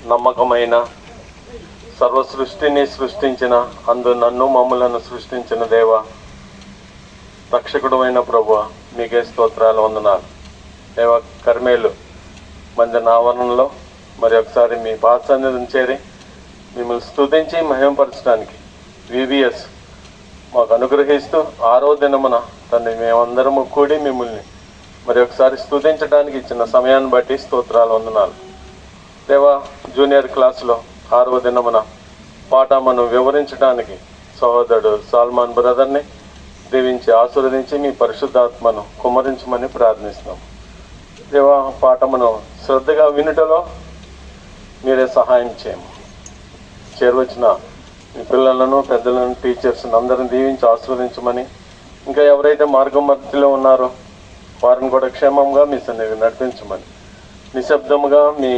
నమ్మకమైన, సర్వ సృష్టిని సృష్టించిన, అందు నన్ను మమ్ములను సృష్టించిన దేవ, రక్షకుడమైన ప్రభువ, మీకే స్తోత్రాలు, వందనాలు. దేవ, కర్మేలు మందిర ఆవరణలో మరి ఒకసారి మీ పాద సన్నిధిని చేరి మిమ్మల్ని స్తుతించి మహిమపరచడానికి విబిఎస్ మాకు అనుగ్రహిస్తూ 6వ దినమున తండ్రి మేమందరము కూడి మిమ్మల్ని మరి ఒకసారి స్తుతించడానికి ఇచ్చిన సమయాన్ని బట్టి స్తోత్రాలు, వందనాలు. దేవా, జూనియర్ క్లాసులో 6వ దినమున పాఠమును వివరించడానికి సహోదరుడు సాల్మాన్ బ్రదర్ని దీవించి ఆశీర్వదించి మీ పరిశుద్ధాత్మను కుమ్మరించమని ప్రార్థిస్తున్నాం. దేవా, పాఠమును శ్రద్ధగా వినుటలో మీరే సహాయం చేయము. చేరువచ్చిన మీ పిల్లలను, పెద్దలను, టీచర్స్ని అందరిని దీవించి ఆశీర్వదించమని, ఇంకా ఎవరైతే మార్గం మధ్యలో ఉన్నారో వారిని కూడా క్షేమంగా మీ సన్నిధికి నడిపించమని, నిశ్శబ్దముగా మీ